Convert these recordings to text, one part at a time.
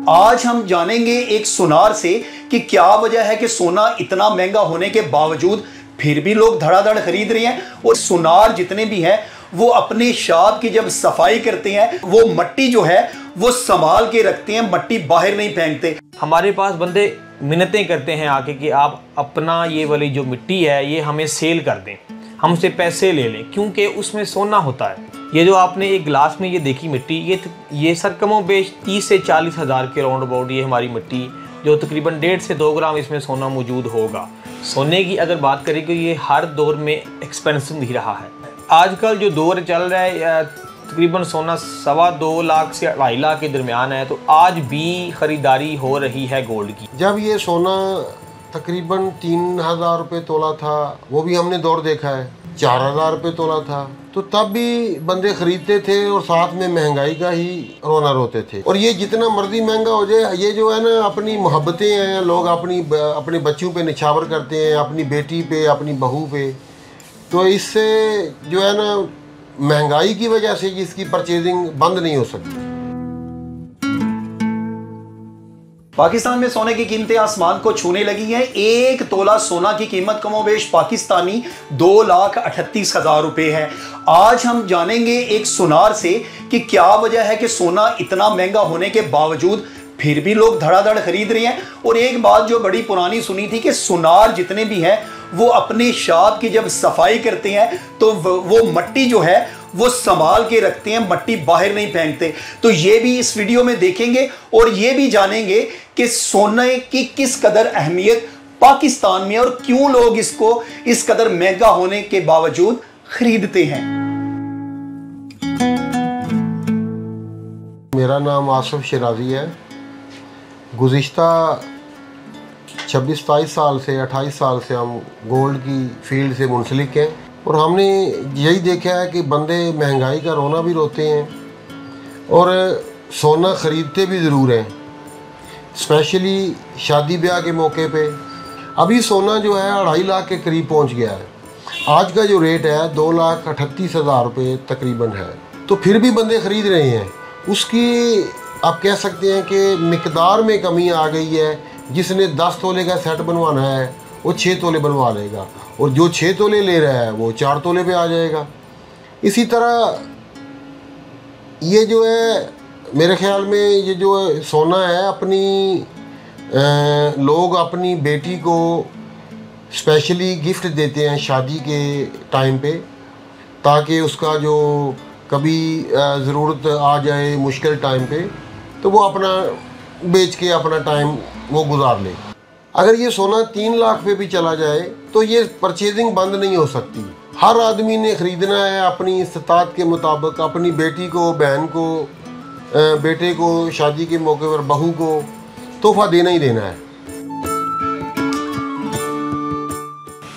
आज हम जानेंगे एक सुनार से कि क्या वजह है कि सोना इतना महंगा होने के बावजूद फिर भी लोग धड़ाधड़ खरीद रहे हैं। और सुनार जितने भी हैं वो अपने शाद की जब सफाई करते हैं वो मट्टी जो है वो संभाल के रखते हैं, मट्टी बाहर नहीं फेंकते। हमारे पास बंदे मिन्नतें करते हैं आके कि आप अपना ये वाली जो मिट्टी है ये हमें सेल कर दें, हमसे पैसे ले लें, क्योंकि उसमें सोना होता है। ये जो आपने एक गिलास में ये देखी मिट्टी, ये सर कमों बेश 30 से 40 हज़ार के राउंड अबाउट ये हमारी मिट्टी, जो तकरीबन 1.5 से 2 ग्राम इसमें सोना मौजूद होगा। सोने की अगर बात करें कि ये हर दौर में एक्सपेंसिव ही रहा है। आजकल जो दौर चल रहा है तकरीबन सोना 2.25 लाख से 2.5 लाख के दरमियान है, तो आज भी ख़रीदारी हो रही है गोल्ड की। जब ये सोना तकरीबन 3,000 रुपये तोला था, वो भी हमने दौर देखा है, 4,000 रुपये तोला था, तो तब भी बंदे खरीदते थे और साथ में महंगाई का ही रोना रोते थे। और ये जितना मर्जी महंगा हो जाए, ये जो है ना अपनी मोहब्बतें हैं, लोग अपने बच्चों पे निछावर करते हैं, अपनी बेटी पे, अपनी बहू पे, तो इससे जो है ना महंगाई की वजह से इसकी परचेजिंग बंद नहीं हो सकती। पाकिस्तान में सोने की कीमतें आसमान को छूने लगी हैं। 1 तोला सोना की कीमत कमोबेश पाकिस्तानी 2,38,000 रुपए है। आज हम जानेंगे एक सुनार से कि क्या वजह है कि सोना इतना महंगा होने के बावजूद फिर भी लोग धड़ाधड़ खरीद रहे हैं। और एक बात जो बड़ी पुरानी सुनी थी कि सुनार जितने भी हैं वो अपने शाद की जब सफाई करते हैं तो वो मट्टी जो है वो संभाल के रखते हैं, मट्टी बाहर नहीं फेंकते। तो ये भी इस वीडियो में देखेंगे और ये भी जानेंगे कि सोने की किस कदर अहमियत पाकिस्तान में और क्यों लोग इसको इस कदर महंगा होने के बावजूद खरीदते हैं। मेरा नाम आसिफ शराजी है। गुज़िश्ता 26-27 साल से 28 साल से हम गोल्ड की फील्ड से मुंसलिक हैं और हमने यही देखा है कि बंदे महंगाई का रोना भी रोते हैं और सोना ख़रीदते भी ज़रूर हैं, स्पेशली शादी ब्याह के मौके पे। अभी सोना जो है 2.5 लाख के करीब पहुंच गया है। आज का जो रेट है 2,38,000 रुपये तकरीबन है, तो फिर भी बंदे ख़रीद रहे हैं। उसकी आप कह सकते हैं कि मिकदार में कमी आ गई है। जिसने 10 तोले का सेट बनवाना है वो 6 तोले बनवा लेगा, और जो 6 तोले ले रहा है वो 4 तोले पे आ जाएगा। इसी तरह ये जो है मेरे ख्याल में ये जो सोना है लोग अपनी बेटी को स्पेशली गिफ्ट देते हैं शादी के टाइम पे, ताकि उसका जो कभी ज़रूरत आ जाए मुश्किल टाइम पे तो वो अपना बेच के अपना टाइम वो गुजार ले। अगर ये सोना 3 लाख पे भी चला जाए तो ये परचेजिंग बंद नहीं हो सकती। हर आदमी ने ख़रीदना है अपनी इस्तात के मुताबिक, अपनी बेटी को, बहन को, बेटे को शादी के मौके पर बहू को तोहफा देना ही देना है।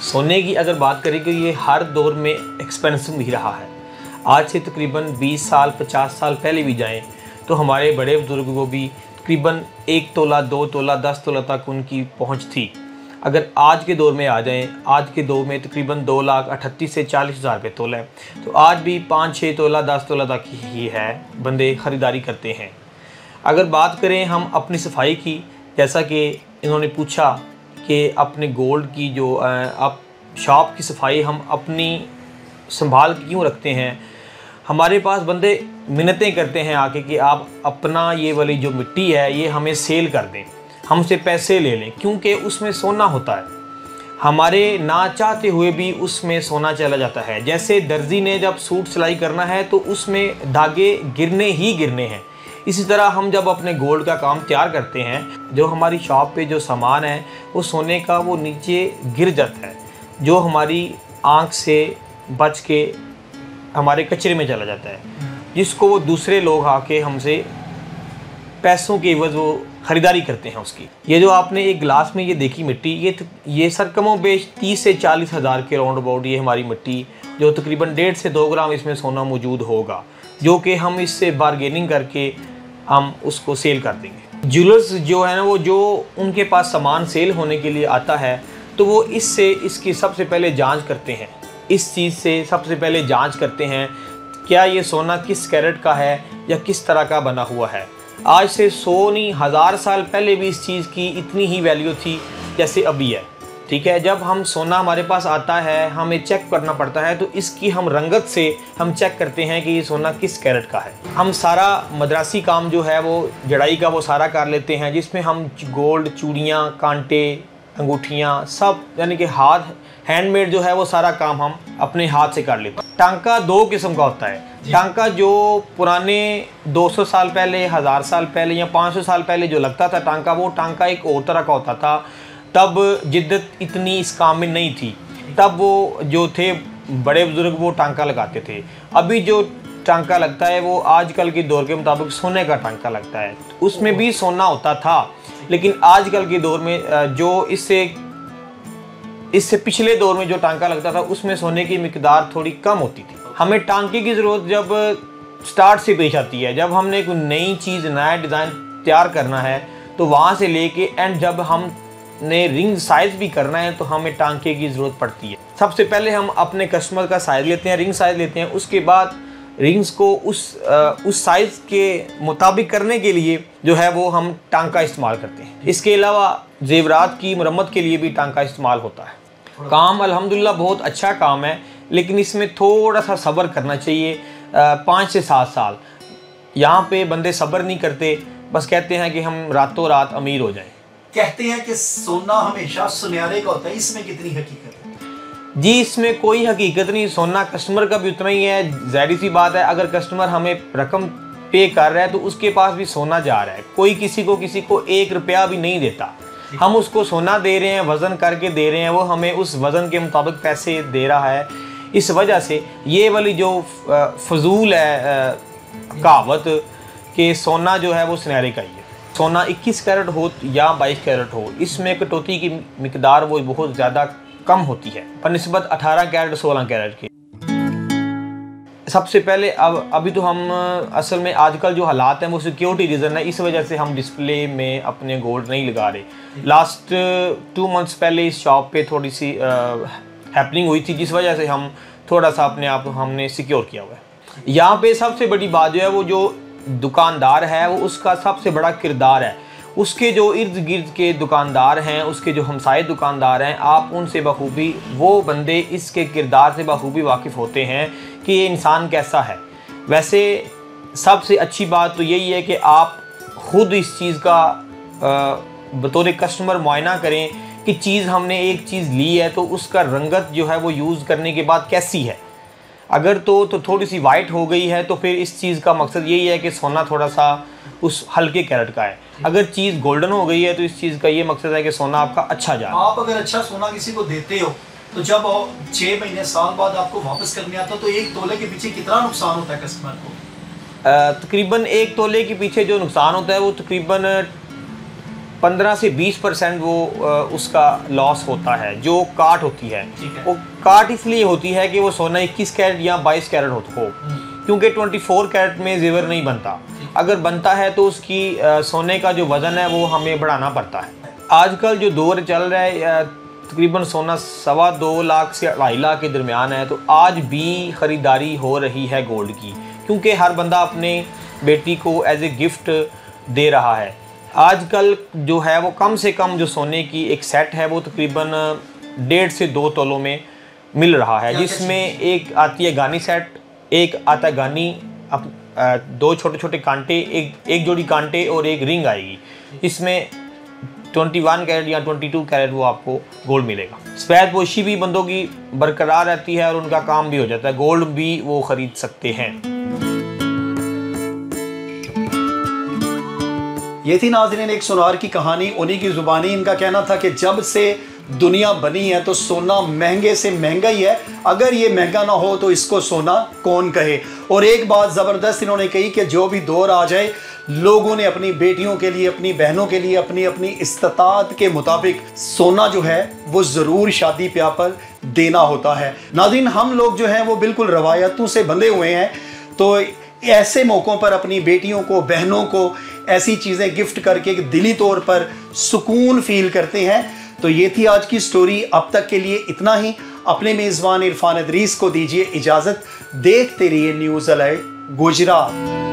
सोने की अगर बात करें कि ये हर दौर में एक्सपेंसिव ही रहा है। आज से तकरीबन 20 साल 50 साल पहले भी जाएं तो हमारे बड़े बुजुर्गों को भी तकरीबन 1 तोला 2 तोला 10 तोला तक उनकी पहुंच थी। अगर आज के दौर में आ जाएं, आज के दौर में तकरीबन 2,38,000 से 40,000 रुपये तोला है, तो आज भी 5-6 तोला 10 तोला तक ही है, बंदे ख़रीदारी करते हैं। अगर बात करें हम अपनी सफाई की, जैसा कि इन्होंने पूछा कि अपने गोल्ड की जो आप शॉप की सफाई हम अपनी संभाल क्यों रखते हैं। हमारे पास बंदे मिन्नतें करते हैं आके कि आप अपना ये वाली जो मिट्टी है ये हमें सेल कर दें, हमसे पैसे ले लें, क्योंकि उसमें सोना होता है। हमारे ना चाहते हुए भी उसमें सोना चला जाता है। जैसे दर्जी ने जब सूट सिलाई करना है तो उसमें धागे गिरने ही गिरने हैं, इसी तरह हम जब अपने गोल्ड का काम तैयार करते हैं, जो हमारी शॉप पे जो सामान है वो सोने का वो नीचे गिर जाता है, जो हमारी आँख से बच के हमारे कचरे में चला जाता है, जिसको वो दूसरे लोग आके हमसे पैसों के एवज वो ख़रीदारी करते हैं उसकी। ये जो आपने एक गिलास में ये देखी मिट्टी, ये सर कमों बेश 30 से 40 हज़ार के राउंड अबाउट ये हमारी मिट्टी, जो तकरीबन 1.5 से 2 ग्राम इसमें सोना मौजूद होगा, जो कि हम इससे बारगेनिंग करके हम उसको सेल कर देंगे। ज्वेलर्स जो है ना, वो जो उनके पास सामान सेल होने के लिए आता है तो वो इसकी सबसे पहले जाँच करते हैं। इस चीज़ से सबसे पहले जांच करते हैं क्या ये सोना किस कैरेट का है या किस तरह का बना हुआ है। आज से 100 नहीं 1000 साल पहले भी इस चीज़ की इतनी ही वैल्यू थी जैसे अभी है। ठीक है, जब हम सोना हमारे पास आता है हमें चेक करना पड़ता है, तो इसकी हम रंगत से हम चेक करते हैं कि ये सोना किस कैरेट का है। हम सारा मद्रासी काम जो है वो जड़ाई का वो सारा कर लेते हैं, जिसमें हम गोल्ड, चूड़ियाँ, कांटे, अंगूठियाँ सब यानी कि हाथ हैंडमेड जो है वो सारा काम हम अपने हाथ से कर लेते हैं। टांका 2 किस्म का होता है। टांका जो पुराने 200 साल पहले, 1000 साल पहले या 500 साल पहले जो लगता था टांका, वो टांका एक और तरह का होता था। तब जिद्दत इतनी इस काम में नहीं थी, तब वो जो थे बड़े बुजुर्ग वो टांका लगाते थे। अभी जो टांका लगता है वो आजकल के दौर के मुताबिक सोने का टांका लगता है। उसमें भी सोना होता था, लेकिन आजकल के दौर में जो इससे पिछले दौर में जो टांका लगता था उसमें सोने की मिकदार थोड़ी कम होती थी। हमें टांके की ज़रूरत जब स्टार्ट से पेश आती है, जब हमने कोई नई चीज़, नया डिज़ाइन तैयार करना है, तो वहाँ से लेके एंड जब हम ने रिंग साइज़ भी करना है तो हमें टांके की ज़रूरत पड़ती है। सबसे पहले हम अपने कस्टमर का साइज़ लेते हैं, रिंग साइज़ लेते हैं, उसके बाद रिंग्स को उस साइज़ के मुताबिक करने के लिए जो है वो हम टांका इस्तेमाल करते हैं। इसके अलावा जेवरात की मरम्मत के लिए भी टांका इस्तेमाल होता है। काम अल्हम्दुलिल्लाह बहुत अच्छा काम है, लेकिन इसमें थोड़ा सा सब्र करना चाहिए। 5 से 7 साल यहाँ पे बंदे सब्र नहीं करते, बस कहते हैं कि हम रातों रात अमीर हो जाएं। कहते हैं कि सोना हमेशा सुनहरे का होता है, इसमें कितनी हकीकत है? जी, इसमें कोई हकीकत नहीं। सोना कस्टमर का भी उतना ही है। ज़ाहिर सी बात है, अगर कस्टमर हमें रकम पे कर रहा है तो उसके पास भी सोना जा रहा है। कोई किसी को 1 रुपया भी नहीं देता। हम उसको सोना दे रहे हैं, वज़न करके दे रहे हैं, वो हमें उस वज़न के मुताबिक पैसे दे रहा है। इस वजह से ये वाली जो फजूल है कहावत कि सोना जो है वो सुनहरे का ही है। सोना 21 कैरेट हो या 22 कैरेट हो, इसमें कटौती की मिकदार वो बहुत ज़्यादा कम होती है बनिस्बत 18 कैरेट 16 कैरेट के। सबसे पहले अभी तो हम असल में आजकल जो हालात हैं वो सिक्योरिटी रीज़न है, इस वजह से हम डिस्प्ले में अपने गोल्ड नहीं लगा रहे। लास्ट 2 मंथ्स पहले इस शॉप पे थोड़ी सी हैपनिंग हुई थी, जिस वजह से हम थोड़ा सा अपने आप हमने सिक्योर किया हुआ है। यहाँ पे सबसे बड़ी बात जो है वो जो दुकानदार है वो उसका सबसे बड़ा किरदार है। उसके जो इर्द गिर्द के दुकानदार हैं, उसके जो हमसाए दुकानदार हैं, आप उनसे बखूबी वो बंदे इसके किरदार से बखूबी वाकिफ़ होते हैं कि ये इंसान कैसा है। वैसे सबसे अच्छी बात तो यही है कि आप ख़ुद इस चीज़ का बतौर कस्टमर मुआयना करें कि चीज़ हमने एक चीज़ ली है तो उसका रंगत जो है वो यूज़ करने के बाद कैसी है। अगर तो थोड़ी सी वाइट हो गई है तो फिर इस चीज़ का मकसद यही है कि सोना थोड़ा सा उस हल्के कैरेट का है। अगर चीज़ गोल्डन हो गई है तो इस चीज़ का ये मकसद है कि सोना आपका अच्छा जाए। आप अगर अच्छा सोना किसी को देते हो तो जब 6 महीने साल बाद आपको वापस करने आता तो 1 तोले के पीछे कितना नुकसान होता है कस्टमर को? तकरीबन 1 तोले के पीछे जो नुकसान होता है वो तकरीबन 15 से 20% वो उसका लॉस होता है। जो काट होती है वो काट इसलिए होती है कि वो सोना 21 कैरेट या 22 कैरेट हो, क्योंकि 24 कैरेट में जेवर नहीं बनता। अगर बनता है तो उसकी सोने का जो वज़न है वो हमें बढ़ाना पड़ता है। आजकल जो दौर चल रहा है तकरीबन सोना 2.25 लाख से 2.5 लाख के दरमियान है, तो आज भी ख़रीदारी हो रही है गोल्ड की, क्योंकि हर बंदा अपने बेटी को एज ए गिफ्ट दे रहा है। आजकल जो है वो कम से कम जो सोने की एक सेट है वो तकरीबन 1.5 से 2 तोलों में मिल रहा है, जिसमें एक आती है गानी सेट, एक आता है गानी 2 छोटे छोटे कांटे, एक जोड़ी कांटे और एक रिंग आएगी। इसमें 21 कैरेट या 22 कैरेट वो आपको गोल्ड मिलेगा। सफ़ेद पोशी भी बंदों की बरकरार रहती है और उनका काम भी हो जाता है, गोल्ड भी वो ख़रीद सकते हैं। ये थी नाज़रीन एक सोनार की कहानी, उन्हीं की ज़ुबानी। इनका कहना था कि जब से दुनिया बनी है तो सोना महंगे से महंगा ही है, अगर ये महंगा ना हो तो इसको सोना कौन कहे। और एक बात ज़बरदस्त इन्होंने कही कि जो भी दौर आ जाए, लोगों ने अपनी बेटियों के लिए, अपनी बहनों के लिए अपनी अपनी इस्तात के मुताबिक सोना जो है वो ज़रूर शादी ब्याह पर देना होता है। नाज़रीन हम लोग जो हैं वो बिल्कुल रवायतों से बंधे हुए हैं, तो ऐसे मौक़ों पर अपनी बेटियों को, बहनों को ऐसी चीज़ें गिफ्ट करके दिली तौर पर सुकून फील करते हैं। तो ये थी आज की स्टोरी। अब तक के लिए इतना ही। अपने मेज़बान इरफान अदरीस को दीजिए इजाज़त। देखते रहिए न्यूज़ अलर्ट गुजरात।